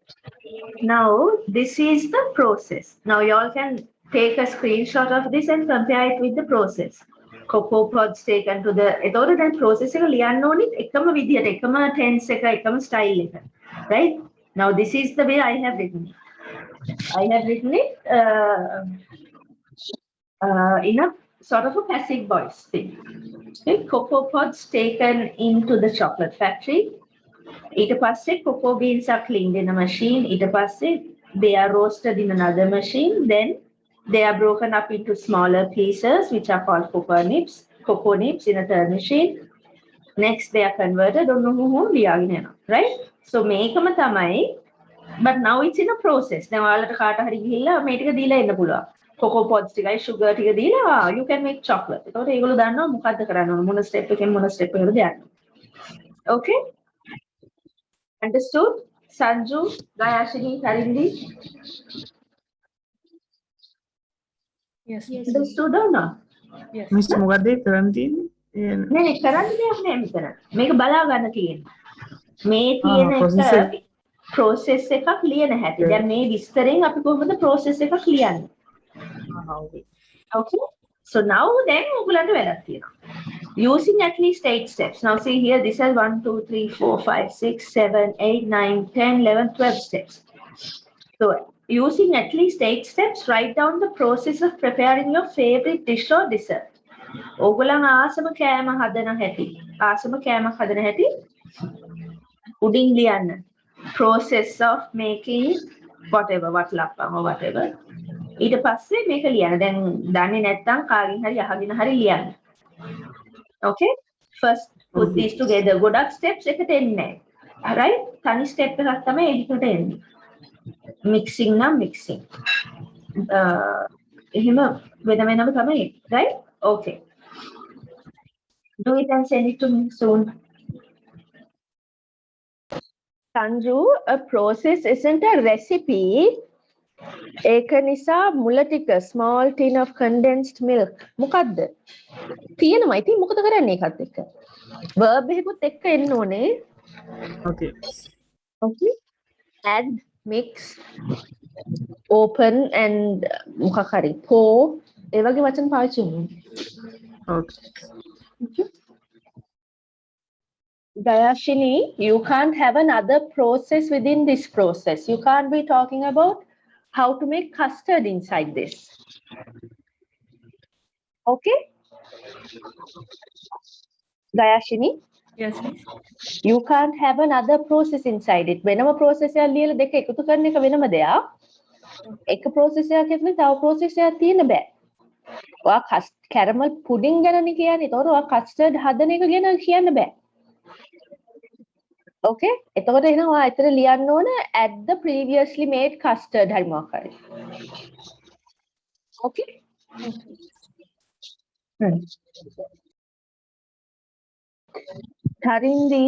Now this is the process. Now y'all can take a screenshot of this and compare it with the process. Cocoa pods taken to the එතකොට දැන් process එක ලියන්න ඕනේ එකම විදියට එකම tense එක එකම style එක. Right? Now this is the way I have written it. I have written it in a sort of a passive voice thing. Okay? Cocoa pods taken into the chocolate factory. ඊට පස්සේ cocoa beans are cleaned in a machine. ඊට පස්සේ they are roasted in another machine. Then they are broken up into smaller pieces, which are called cocoa nibs. cocoa nibs in a turn machine. Next, they are converted. Right? So මේකම තමයි, but now it's in a process. දැන් ඔයාලට කාට හරි ගිහිල්ලා මේ ටික දීලා එන්න පුළුවන්. cocoa pods ටිකයි sugar ටික දීලා you can make chocolate. ඒකට ඒගොල්ලෝ දන්නවා මොකද්ද කරන්න ඕන, මොන step එකෙන් මොන step එකකටද යන්නේ. Okay? Understood? Sanju, Gayashini, Karindi? Yes. Understood or not? Yes. Miss මොකද කරන් තියෙන්නේ? නේ කරන්න දෙයක් නෑ මෙතන. මේක බලා ගන්න තියෙන්නේ. මේ තියෙන process එක process එකක් ලියන හැටි. දැන් මේ විස්තරෙන් අපි කොහොමද process එකක් ලියන්නේ? Okay? So now then ඔයගලන්ට වැඩක් තියෙනවා. Using at least 8 steps. Now see here, this has 1, 2, 3, 4, 5, 6, 7, 8, 9, 10, 11, 12 steps. So using at least 8 steps, write down the process of preparing your favorite dish or dessert. ඔයගලන් ආසම කෑම හදන හැටි. ආසම කෑම හදන හැටි උඩින් ලියන්න. Process of making whatever, වටලප්පම් or whatever. ඊට පස්සේ මේක ලියන්න. දැන් දන්නේ නැත්නම් කාගෙන් හරි අහගෙන හරි ලියන්න. Okay? First put these together. ගොඩක් steps එකට එන්නේ නැහැ. Alright? තනි step එකක් තමයි එකට එන්නේ. Mixing නම් mixing. එහෙම වෙන වෙනම තමයි. Right? Okay. Do it and send it to me soon. Sanju, a process isn't a recipe. ඒක නිසා මුල ටික small tin of condensed milk. මොකද්ද? තියෙනවා. ඉතින් මොකද කරන්නේ ඒකත් එක්ක? verb එකකුත් එක්ක එන්න ඕනේ. Okay. Okay. Add, mix, open and මොකක් හරි pour ඒ වගේ වචන පාවිච්චි කරනවා. Okay. Dayashini, you can't have another process within this process. You can't be talking about how to make custard inside this. Okay? Dayashini, Yes, miss. you can't have another process inside it. වෙනම process එකක් ලියලා දෙක එකතු කරන එක වෙනම දෙයක්. එක process එකක් ඇතුලේ තව process එකක් තියෙන්න බෑ. ඔයා caramel pudding ගැනනේ කියන්නේ. ඒතකොට ඔයා custard හදන එක ගැන කියන්න බෑ. Okay? එතකොට එහෙනම් ඔයා එතන ලියන්න ඕන add the previously made custard හරි මොකක් හරි. Okay? Tarindi,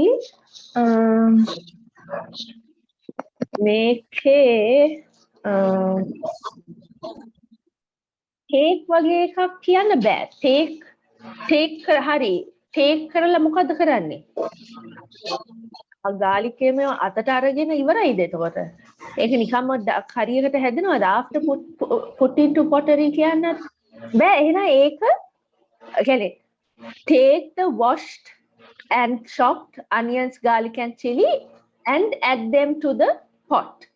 මේකේ take වගේ එකක් කියන්න බෑ. take හරි. take කරලා මොකද කරන්නේ? ගාලිකේම අතට අරගෙන ඉවරයිද එතකොට? ඒක නිකම්ම හරියකට හැදෙනවද? after put into pottery කියන්න බෑ. එහෙනම් ඒක කියන්නේ take the washed and chopped onions, garlic and chili and add them to the pot.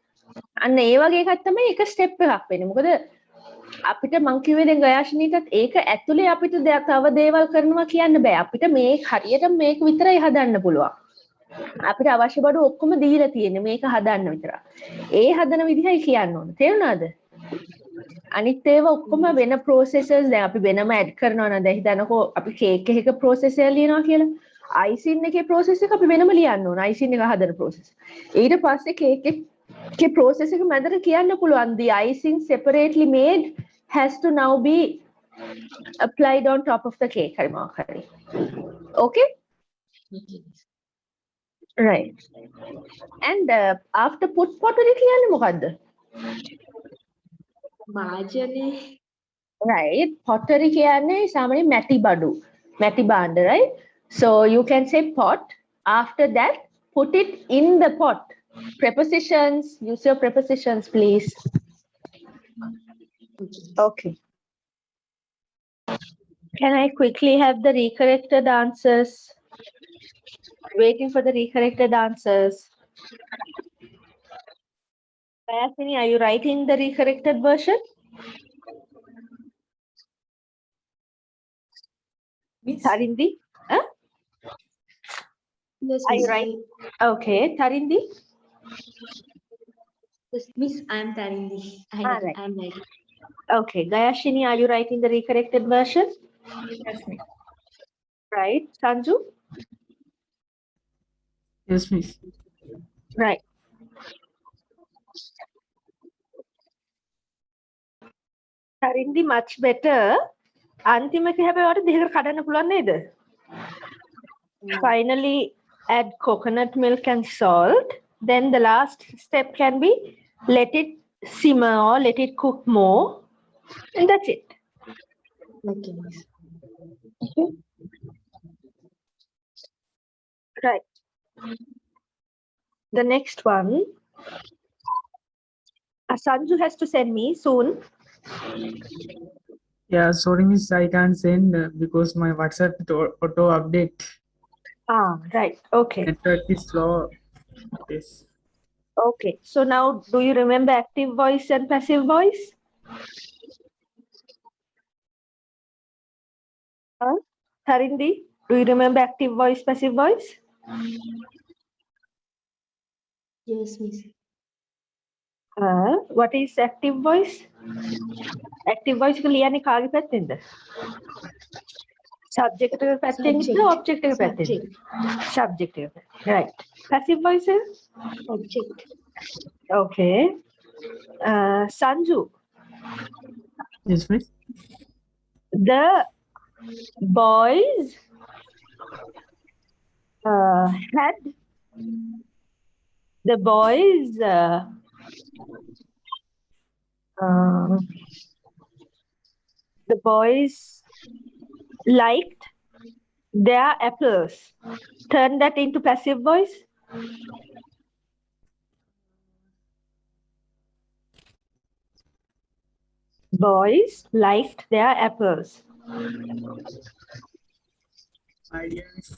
අන්න ඒ වගේ එකක් තමයි එක step එකක් වෙන්නේ. මොකද අපිට මං කිව්වේ දැන් ගයාෂිනීටත් ඒක ඇතුලේ අපිට තව දේවල් කරනවා කියන්න බෑ. අපිට මේ හරියට මේක විතරයි හදන්න පුළුවන්. අපිට අවශ්‍ය බඩු ඔක්කොම දීලා තියෙන්නේ මේක හදන්න විතරයි. ඒ හදන විදිහයි කියන්න ඕන. තේරුණාද? අනිත් ඒවා ඔක්කොම වෙන processes දැන් අපි වෙනම add කරනවා නම් දැන් හිතන්නකෝ අපි cake එකක process එක ලියනවා කියලා. icing එකේ process එක අපි වෙනම ලියන්න ඕන. icing එක හදන process. ඊට පස්සේ cake එකේ process එක මැදට කියන්න පුළුවන් the icing separately made has to now be applied on top of the cake හරි මොකක් හරි. Okay? Right. And after put pottery කියන්නේ මොකද්ද? වාජනේ. Right. Pottery කියන්නේ සාමාන්‍යයෙන් මැටි බඩු. මැටි භාණ්ඩ, right? So you can say pot. After that, put it in the pot. Prepositions. Use your prepositions, please. Okay. Can I quickly have the recorrected answers? Waiting for the recorrected answers. Ayasini, are you writing the recorrected version? Miss. Tarindi? Huh? Yes, Are you miss. right? Okay. Tarindi? Yes, miss, I am Tarindi. right. I am right. Okay. Gayashini, are you writing the recorrected version? Yes, miss. right, Sanju? Yes, miss. Right. Harindi much better. අන්තිම එක හැබැයි ඔයාලට දෙකකට කඩන්න පුළුවන් නේද? Finally add coconut milk and salt. Then the last step can be let it simmer or let it cook more. And that's it. Okay, miss. Right. The next one. Sanju has to send me soon. Yeah, sorry, miss. I can't send because my WhatsApp auto update. Right. Okay. Network is slow. Yes. Okay. So now do you remember active voice and passive voice? Harindi, do you remember active voice, passive voice? Yes, miss. What is active voice? Active voice එක ලියන්නේ කාගේ පැත්තෙන්ද? Subject එක පැත්තෙන්ද Subject. object එක පැත්තෙන්ද? Subject. Subject එක පැත්තෙන්. Right. Passive voice is? Object. Okay. Sanju, Yes, miss. the boys had the boys the boys liked their apples. Turn that into passive voice. Boys liked their apples. Idea, miss.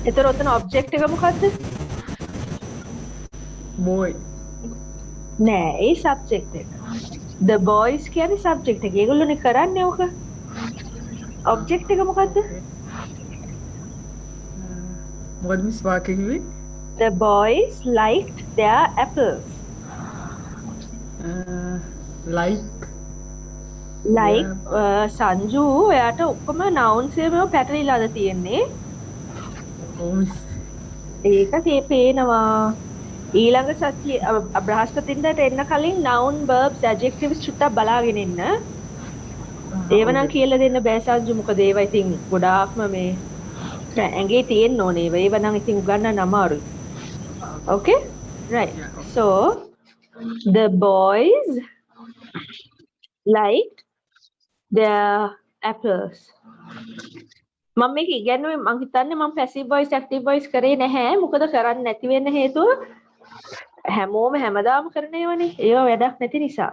එතකොට ඔතන object එක මොකද්ද? Boy. නෑ, ඒ subject එක. The boys කියන්නේ subject එක. ඒගොල්ලෝනේ කරන්නේ ඕක. Object එක මොකද්ද? What miss වාක්‍ය කිව්වේ? The boys liked their apples. Like. Like Sanju ඔයාට ඔක්කොම nouns ඒවා පැටලිලාද තියෙන්නේ? Oh, miss. ඒක පේනවා. ඊළඟ සතිය බ්‍රහස්පතින්දට එන්න කලින් noun verbs adjectives චුට්ටක් බලාගෙන ඉන්න. ඒව නම් කියලා දෙන්න බෑ සංජු මොකද ඒවා ඉතින් ගොඩාක්ම මේ ඇඟේ තියෙන්න ඕනේ ඒවා. ඒව නම් ඉතින් උගන්නන්න අමාරුයි. Okay? Right. Yeah, okay. So the boys liked their apples. මම මේක ඉගෙනුවේ මං හිතන්නේ මම passive voice active voice කරේ නැහැ. මොකද කරන්නේ නැති වෙන්න හේතුව හැමෝම හැමදාම කරන ඒවානේ. ඒවා වැඩක් නැති නිසා.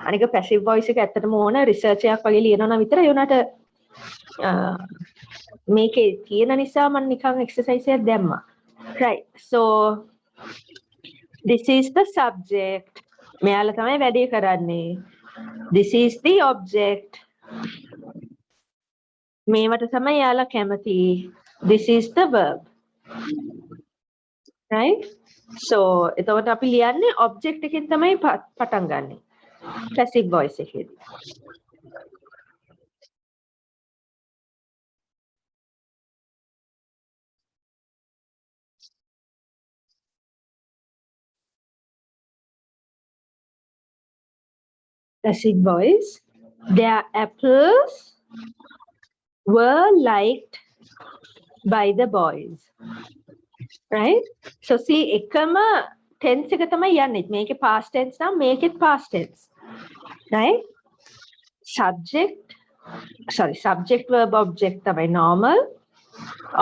අනික passive voice එක ඇත්තටම ඕන රිසර්ච් එකක් වගේ ලියනවා නම් විතරයි උනාට මේකේ තියෙන නිසා මම නිකන් එක්සර්සයිස් එකක් දැම්මා. Right. So this is the subject. මෙයාලා තමයි වැඩේ කරන්නේ. This is the object. මේවට තමයි යාලා කැමති. This is the verb. Right? So එතකොට අපි ලියන්නේ object එකෙන් තමයි පටන් ගන්නෙ. Passive voice එකේදී. Passive voice. Their apples were liked by the boys. Right? So see එකම tense එක තමයි යන්නේ. මේකේ past tense නම් මේකෙත් past tense. Right? Subject verb object තමයි normal.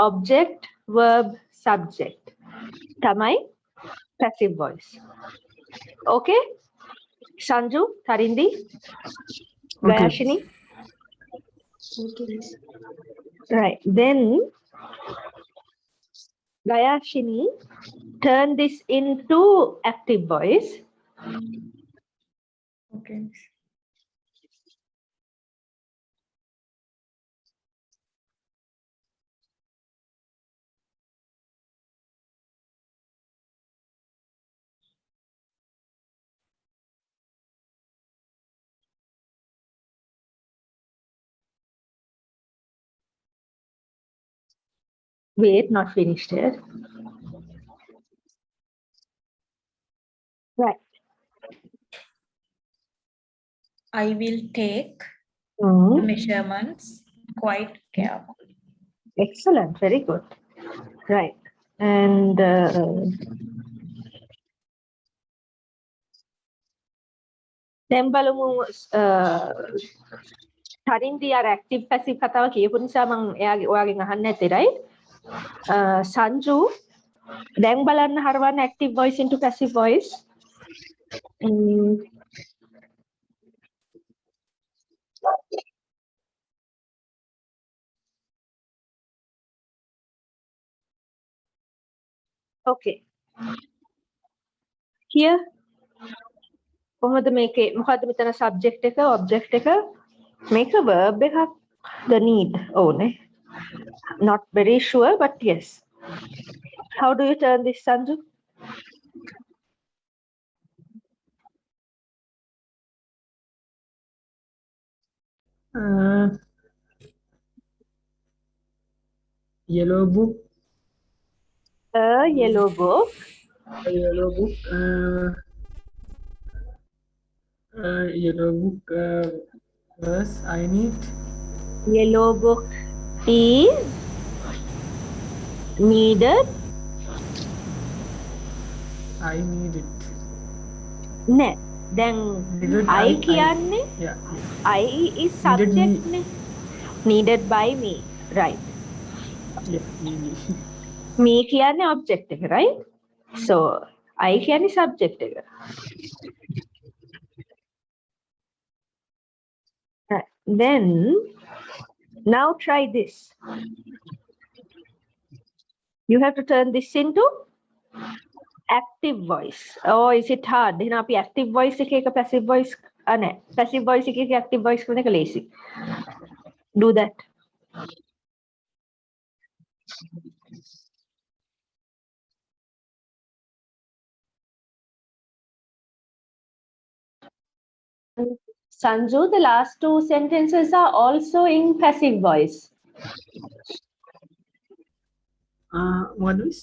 Object verb subject තමයි passive voice. Okay? Sanju, Tarindi, Gayashini. Okay, miss. Right. Then Gayashini, turn this into active voice. Okay. Wait, not finished yet. Right. I will take Mhm. measurements quite carefully. Excellent. Very good. Right. And දැන් බලමු තරින්දී අර active passive කතාව කියපු නිසා මම ඔයාගෙන් අහන්න නැත්තේ right? Sanju දැන් බලන්න හරවන්න active voice into passive voice. Okay. Here කොහොමද මේකේ මොකද්ද මෙතන subject එක object එක මේක verb එකක් the need ඕනේ. Not very sure but yes. How do you turn this Sanju? Yellow book. A yellow book. A yellow book. Yellow book. Verse I need. Yellow book is needed. I need it. නෑ දැන් Needed I කියන්නේ Yeah. I is subject නේ. Needed by me. Right. Yeah. Me. Me කියන්නේ object එක right? So I කියන්නේ subject එක. Right. Then now try this. You have to turn this into active voice. Oh, is it hard? එහෙනම් අපි active voice එකේ එක passive voice නෑ. Passive voice එකේ active voice කරන එක lazy. Do that. Sanju, the last two sentences are also in passive voice. What is?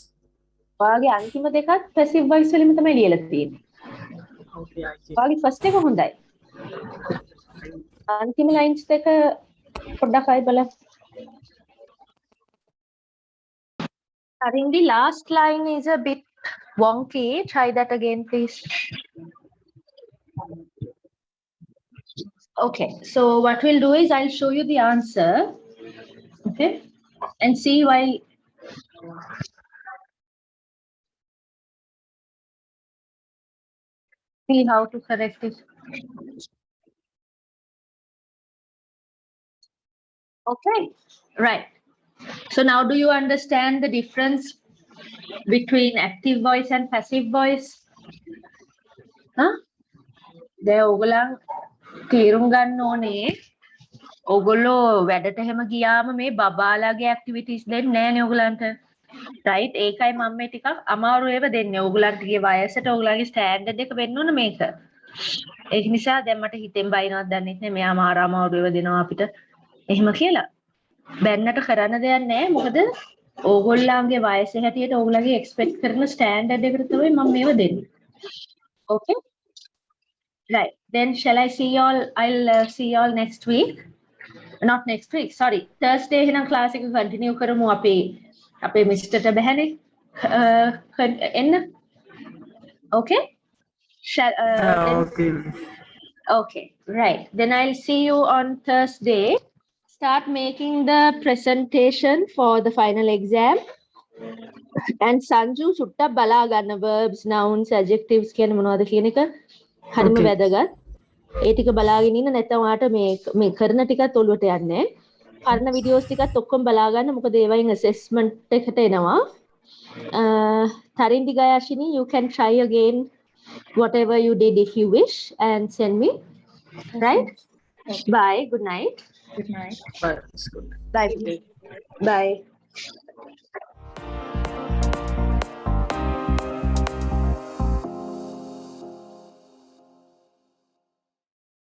ඔයාගේ අන්තිම දෙකත් passive voice වලින්ම තමයි ලියලා තියෙන්නේ. Okay, I see. ඔයාගේ first එක හොඳයි. අන්තිම lines දෙක පොඩ්ඩක් ආයි බලන්න. I think the last line is a bit wonky. Try that again, please. Okay, so what we'll do is I'll show you the answer. Okay, and see why. See how to correct it. Okay, right. So now do you understand the difference between active voice and passive voice? Huh? දැන් ඕගොල්ලන් තේරුම් ගන්න ඕනේ ඕගොල්ලෝ වැඩට හැම ගියාම මේ බබාලාගේ activities දෙන්නේ නෑනේ ඕගොල්ලන්ට. රයිට් ඒකයි මම මේ ටිකක් අමාරු ඒවා දෙන්නේ. ඕගොල්ලන්ගේ වයසට ඕගොල්ලන්ගේ ස්ටෑන්ඩඩ් එක වෙන්න ඕන මේක. ඒක නිසා දැන් මට හිතෙන් බයිනවත් දන්නේ නැහැ මෙයා මාර අමාරු ඒවා දෙනවා අපිට. එහෙම කියලා. බැන්නට කරන්න දෙයක් නැහැ. මොකද ඕගොල්ලන්ගේ වයස හැටියට ඕගොල්ලන්ගේ එක්ස්පෙක්ට් කරන ස්ටෑන්ඩඩ් එකට තමයි මම මේවා දෙන්නේ. Okay? Right. Then shall I see y'all? I'll see y'all next week. Not next week. Sorry. Thursday එහෙනම් class එක continue කරමු අපේ මිස්ටර්ට බැහැනේ. එන්න. Okay? Shall then, Okay. okay. Right. Then I'll see you on Thursday. Start making the presentation for the final exam. And Sanju සුට්ටක් බලා ගන්න verbs, nouns, adjectives කියන මොනවද කියන එක. හරිම Okay. වැදගත්. ඒ ටික බලාගෙන ඉන්න නැත්නම් ඔයාලට මේ කරන ටිකත් ඔළුවට යන්නේ නැහැ. කරන වීඩියෝස් ටිකත් ඔක්කොම බලා ගන්න. මොකද ඒවයින් assessment එකට එනවා. Tarindi Gayashini, you can try again whatever you did if you wish and send me. Right? Okay. Bye. Good night. Good night. Bye. It's good. Bye. Bye.